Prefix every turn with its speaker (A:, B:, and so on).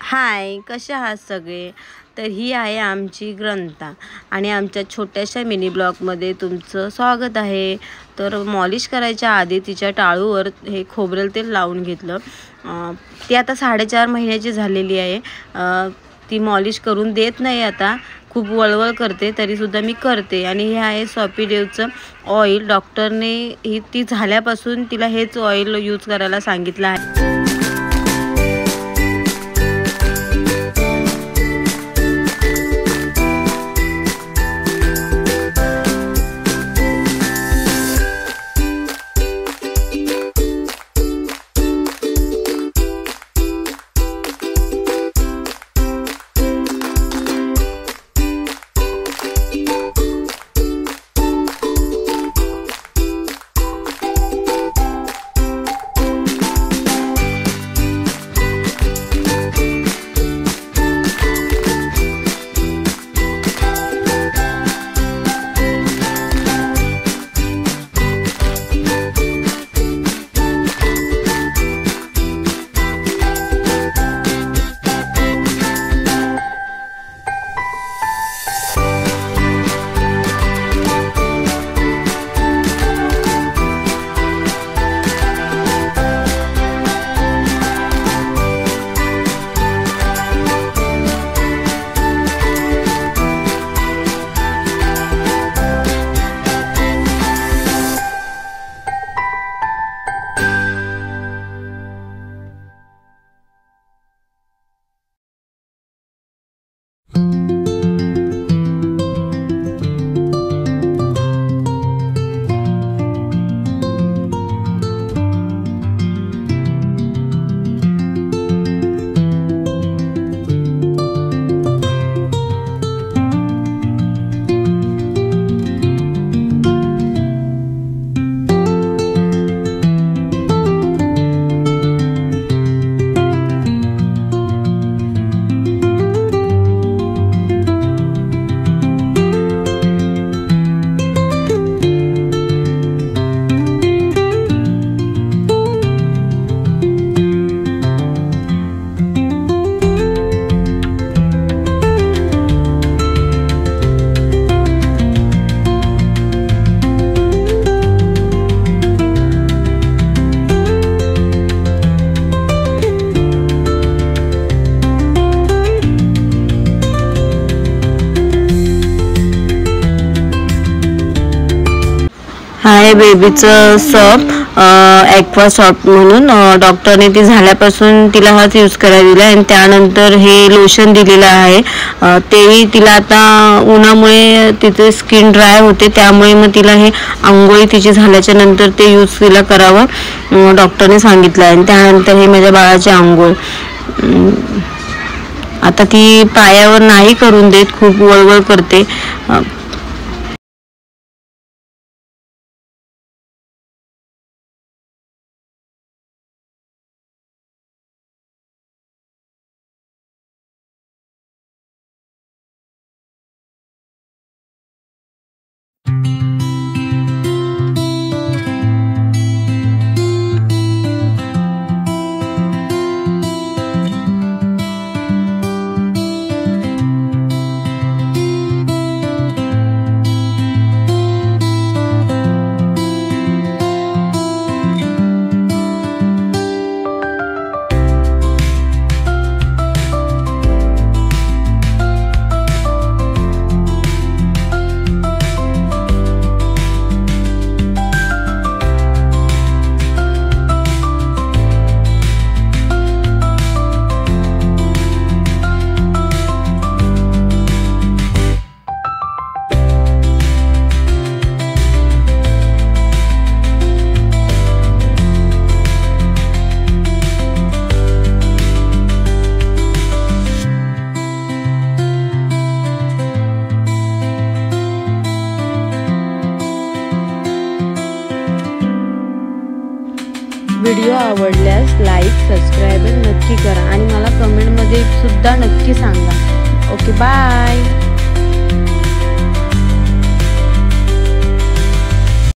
A: हाय, कसे आहात सगळे? तर ही आहे आमची ग्रंथा आणि आमच्या छोट्याशा मिनी ब्लॉगमध्ये तुमचं स्वागत आहे। तर मॉलिश करायच्या आधी तिच्या टाळूवर हे खोबरेल तेल लावून घेतलं। ती आता 4.5 महिन्याची झालेली आहे। ती मॉलिश करून देत नाही, आता खूप वळवळ करते, तरीसुद्धा मी करते। आणि हे आहे सॉफीडेवचं ऑइल। डॉक्टरने ती झाल्यापासून तिला हेच ऑइल यूज करायला सांगितलं आहे। हाय बेबीचं सर्फ ॲक्वा सॉफ्ट म्हणून डॉक्टरने ती झाल्यापासून तिला हाच यूज करायला दिला आणि त्यानंतर हे लोशन दिलेलं आहे। तेही तिला आता उन्हामुळे तिचे स्किन ड्राय होते, त्यामुळे मग तिला हे अंघोळी तिची झाल्याच्या नंतर ते यूज तिला करावं डॉक्टरने सांगितलं आहे। आणि त्यानंतर हे माझ्या बाळाचे अंघोळ आता ती पायावर नाही करून देत, खूप वळवळ करते। व्हिडिओ आवडल्यास लाईक सबस्क्राईब नक्की करा आणि मला कमेंटमध्ये सुद्धा नक्की सांगा। Okay, bye.